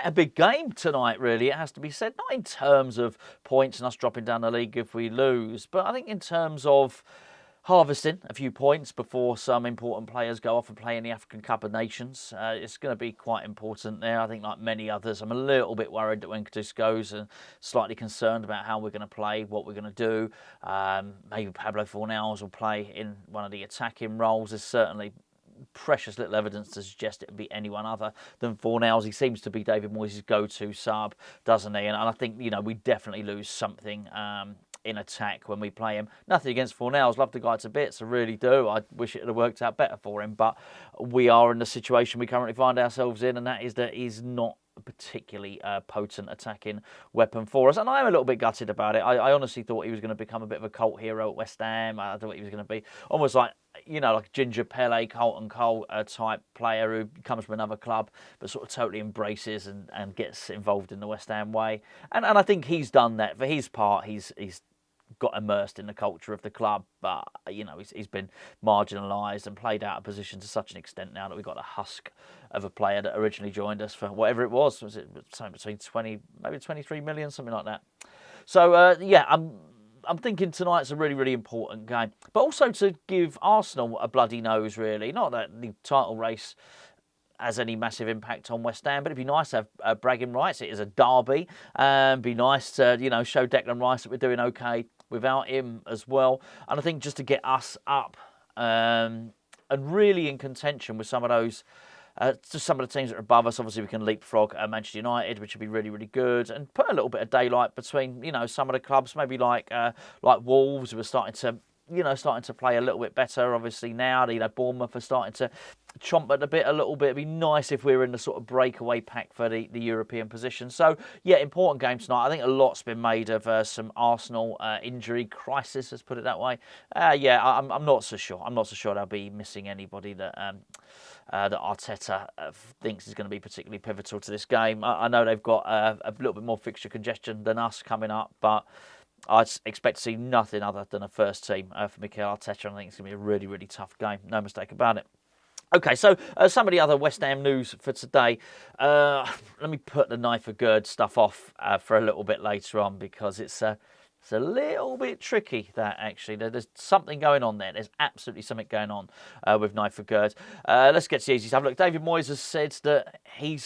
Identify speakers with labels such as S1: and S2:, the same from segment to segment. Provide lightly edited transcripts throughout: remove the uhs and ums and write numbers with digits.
S1: a big game tonight, really, it has to be said. Not in terms of points and us dropping down the league if we lose, but I think in terms of harvesting a few points before some important players go off and play in the African Cup of Nations. It's going to be quite important there. I think, like many others, I'm a little bit worried that when Kudus goes, and slightly concerned about how we're going to play, what we're going to do. Maybe Pablo Fornals will play in one of the attacking roles. There's certainly precious little evidence to suggest it would be anyone other than Fornals. He seems to be David Moyes' go-to sub, doesn't he? And I think, we definitely lose something in attack when we play him. Nothing against Fornals, love the guy to bits, I really do. I wish it had worked out better for him, but we are in the situation we currently find ourselves in, and that is that he's not a particularly potent attacking weapon for us, and I'm a little bit gutted about it. I honestly thought he was going to become a bit of a cult hero at West Ham. I thought he was going to be almost like, like Ginger Pele, Carlton Cole type player who comes from another club but sort of totally embraces and gets involved in the West Ham way. And I think he's done that. For his part, he's got immersed in the culture of the club, but he's been marginalised and played out of position to such an extent now that we've got a husk of a player that originally joined us for whatever it was it something between 20, maybe 23 million, something like that. So I'm thinking tonight's a really, really important game, but also to give Arsenal a bloody nose, really. Not that the title race has any massive impact on West Ham, but it'd be nice to have bragging rights. It is a derby. Be nice to, show Declan Rice that we're doing okay without him as well. And I think just to get us up and really in contention with some of those, just some of the teams that are above us. Obviously, we can leapfrog Manchester United, which would be really, really good, and put a little bit of daylight between, some of the clubs, maybe like Wolves, who are starting to play a little bit better. Obviously now, Bournemouth are starting to chomp at the bit a little bit. It'd be nice if we were in the sort of breakaway pack for the European position. So yeah, important game tonight. I think a lot's been made of some Arsenal injury crisis, let's put it that way. I'm not so sure. I'm not so sure they'll be missing anybody that Arteta thinks is going to be particularly pivotal to this game. I know they've got a little bit more fixture congestion than us coming up, but I'd expect to see nothing other than a first team for Mikel Arteta. I think it's going to be a really, really tough game. No mistake about it. Okay, so some of the other West Ham news for today. Let me put the Nayef Aguerd stuff off for a little bit later on, because it's a little bit tricky, that actually. There's something going on there. There's absolutely something going on with Nayef Aguerd. Let's get to the easy stuff. Look, David Moyes has said that he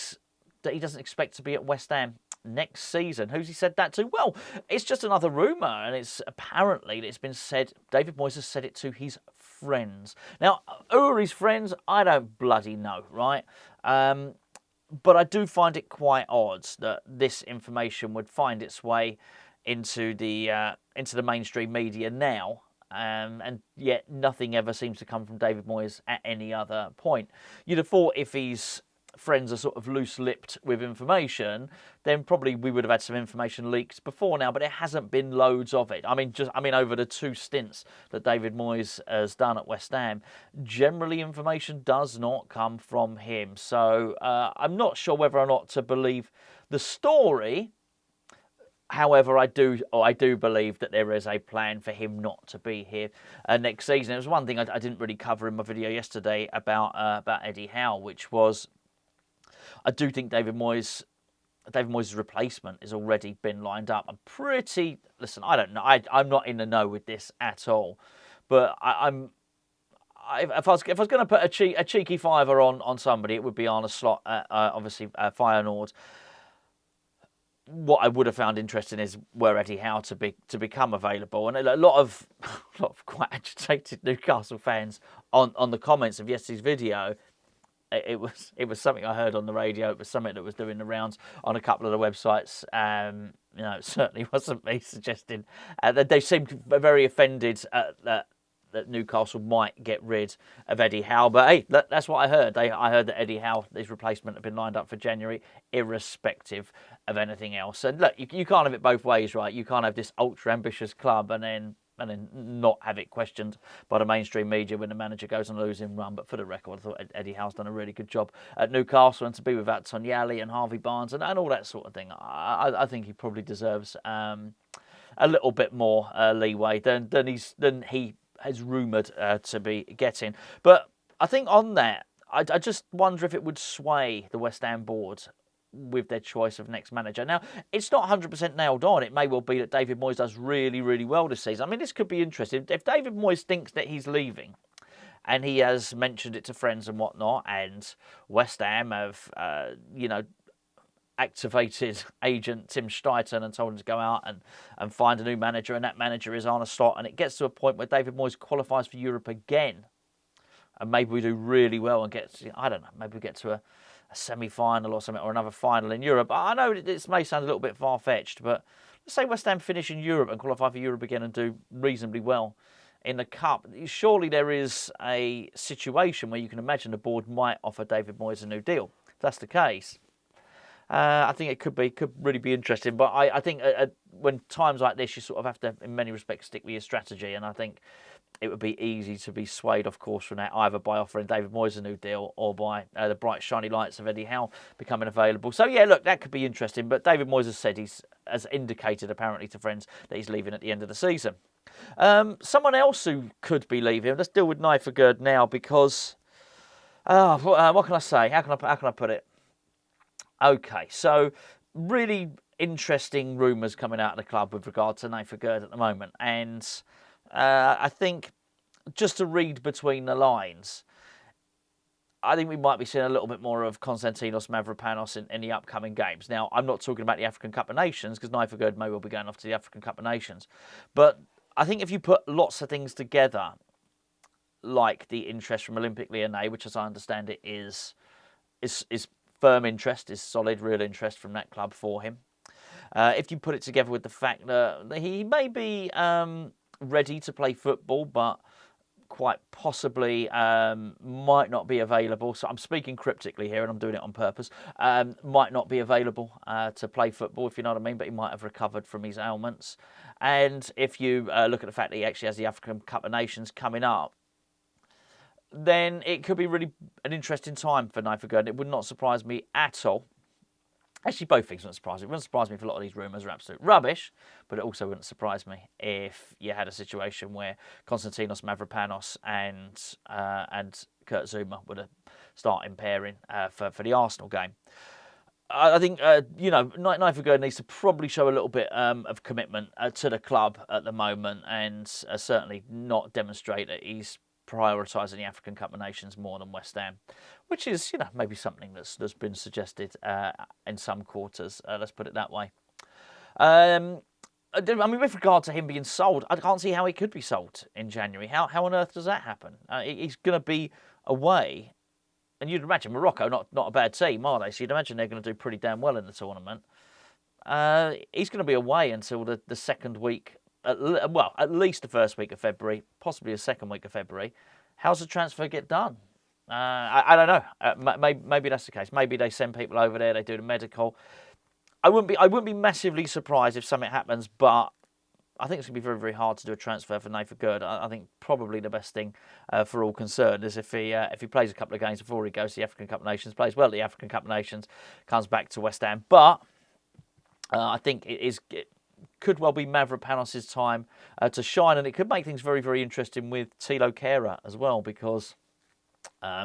S1: doesn't expect to be at West Ham next season. Who's he said that to? Well, it's just another rumour, and it's apparently that it's been said. David Moyes has said it to his friends. Now, who are his friends? I don't bloody know, right? But I do find it quite odd that this information would find its way into the mainstream media now, and yet nothing ever seems to come from David Moyes at any other point. You'd have thought if his friends are sort of loose-lipped with information, then probably we would have had some information leaked before now, but there hasn't been loads of it. I mean, over the 2 stints that David Moyes has done at West Ham, generally information does not come from him. So I'm not sure whether or not to believe the story. However, I do believe that there is a plan for him not to be here next season. It was one thing I didn't really cover in my video yesterday about Eddie Howe, which was, I do think David Moyes' replacement has already been lined up. Listen, I don't know. I'm not in the know with this at all. But if I was going to put a cheeky fiver on somebody, it would be Arne Slot, obviously Feyenoord. What I would have found interesting is were Eddie Howe to become available, and a lot of quite agitated Newcastle fans on the comments of yesterday's video. It was something I heard on the radio. It was something that was doing the rounds on a couple of the websites. It certainly wasn't me suggesting that they seemed very offended that Newcastle might get rid of Eddie Howe. But hey, that's what I heard. I heard that Eddie Howe, his replacement, had been lined up for January, irrespective of anything else. And look, you can't have it both ways, right? You can't have this ultra ambitious club and then not have it questioned by the mainstream media when the manager goes on a losing run. But for the record, I thought Eddie Howe's done a really good job at Newcastle, and to be without Tonyali and Harvey Barnes and all that sort of thing, I think he probably deserves a little bit more leeway than he has rumoured to be getting. But I think on that, I just wonder if it would sway the West Ham board with their choice of next manager. Now, it's not 100% nailed on. It may well be that David Moyes does really, really well this season. I mean, this could be interesting. If David Moyes thinks that he's leaving, and he has mentioned it to friends and whatnot, and West Ham have, activated agent Tim Steiten and told him to go out and find a new manager, and that manager is Arne Slot, and it gets to a point where David Moyes qualifies for Europe again, and maybe we do really well and get, I don't know, maybe we get to a semi-final or something, or another final in Europe. I know this may sound a little bit far-fetched, but let's say West Ham finish in Europe and qualify for Europe again and do reasonably well in the Cup. Surely there is a situation where you can imagine the board might offer David Moyes a new deal. If that's the case, I think it could really be interesting. But I think when times like this, you sort of have to, in many respects, stick with your strategy. And I think it would be easy to be swayed off course from that, either by offering David Moyes a new deal or by the bright, shiny lights of Eddie Howe becoming available. So, yeah, look, that could be interesting. But David Moyes has said, has indicated apparently to friends that he's leaving at the end of the season. Someone else who could be leaving, let's deal with Nayef Aguerd now, because, what can I say? How can I put it? Okay, so really interesting rumours coming out of the club with regard to Nayef Aguerd at the moment. And I think, just to read between the lines, I think we might be seeing a little bit more of Konstantinos Mavropanos in the upcoming games. Now, I'm not talking about the African Cup of Nations, because Nayef Aguerd may well be going off to the African Cup of Nations. But I think if you put lots of things together, like the interest from Olympique Lyonnais, which, as I understand it, is firm interest, is solid, real interest from that club for him. If you put it together with the fact that he may be ready to play football, but quite possibly might not be available. So I'm speaking cryptically here, and I'm doing it on purpose. Might not be available to play football, if you know what I mean, but he might have recovered from his ailments. And if you look at the fact that he actually has the African Cup of Nations coming up, then it could be really an interesting time for Nayef Aguerd. It would not surprise me at all. Actually, both things wouldn't surprise me. It wouldn't surprise me if a lot of these rumours are absolute rubbish, but it also wouldn't surprise me if you had a situation where Konstantinos Mavropanos and Kurt Zouma would start pairing for the Arsenal game. I think, Nayef Aguerd needs to probably show a little bit of commitment to the club at the moment, and certainly not demonstrate that he's prioritising the African Cup of Nations more than West Ham, which is, maybe something that's been suggested in some quarters. Let's put it that way. I mean, with regard to him being sold, I can't see how he could be sold in January. How on earth does that happen? He's going to be away, and you'd imagine Morocco, not a bad team, are they? So you'd imagine they're going to do pretty damn well in the tournament. He's going to be away until the second week. At least the first week of February, possibly the second week of February. How's the transfer get done? I don't know. Maybe that's the case. Maybe they send people over there. They do the medical. I wouldn't be massively surprised if something happens, but I think it's going to be very, very hard to do a transfer for Nayef Aguerd. I think probably the best thing for all concerned is if he plays a couple of games before he goes to the African Cup of Nations, plays well at the African Cup of Nations, comes back to West Ham. But I think it could well be Mavropanos' time to shine, and it could make things very, very interesting with Thilo Kehrer as well, because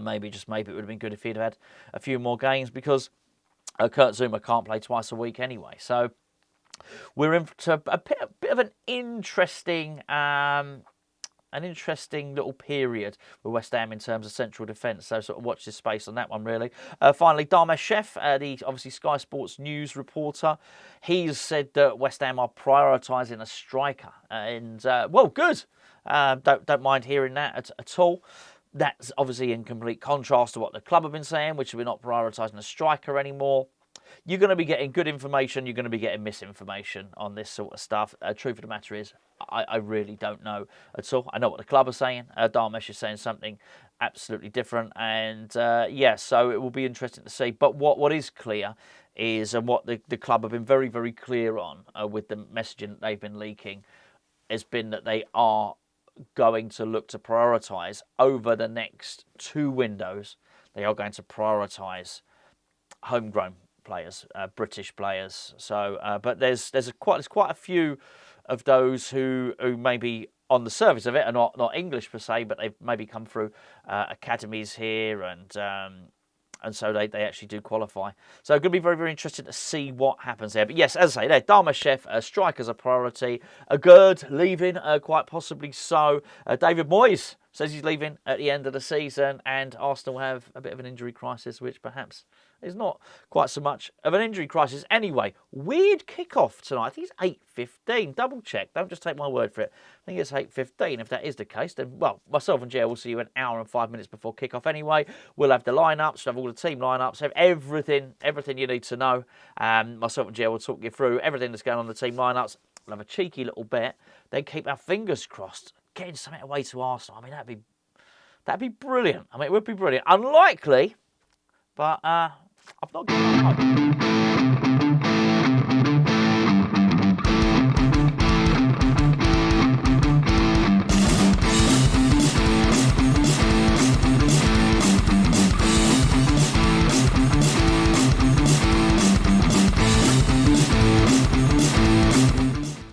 S1: maybe it would have been good if he'd had a few more games, because Kurt Zouma can't play twice a week anyway. So we're in to a bit of an interesting little period with West Ham in terms of central defence. So sort of watch this space on that one, really. Finally, Darmesh Sheth, the obviously Sky Sports news reporter, he's said that West Ham are prioritising a striker, and good. Don't mind hearing that at all. That's obviously in complete contrast to what the club have been saying, which we're not prioritising a striker anymore. You're going to be getting good information, you're going to be getting misinformation on this sort of stuff. Truth of the matter is, I really don't know at all. I know what the club are saying. Darmesh is saying something absolutely different. And so it will be interesting to see. But what is clear is, and what the club have been very, very clear on with the messaging that they've been leaking, has been that they are going to look to prioritise over the next 2 windows. They are going to prioritise homegrown players, British players. So, but there's quite a few of those who maybe on the surface of it are not English per se, but they've maybe come through academies here and And so they actually do qualify. So going to be very, very interesting to see what happens there. But yes, as I say, there, Darmesh Sheth, strikers a priority. Aguerd leaving, quite possibly so. David Moyes says he's leaving at the end of the season, and Arsenal have a bit of an injury crisis, which perhaps is not quite so much of an injury crisis. Anyway, weird kickoff tonight. I think it's 8:15. Double check. Don't just take my word for it. I think it's 8:15. If that is the case, then, well, myself and Jer will see you an hour and 5 minutes before kickoff anyway. We'll have the lineups, we'll have all the team lineups, have everything you need to know. Myself and Jer will talk you through everything that's going on in the team lineups. We'll have a cheeky little bet, then keep our fingers crossed, getting something away to Arsenal. I mean, that'd be brilliant. I mean, it would be brilliant. Unlikely, but I've not given up hope.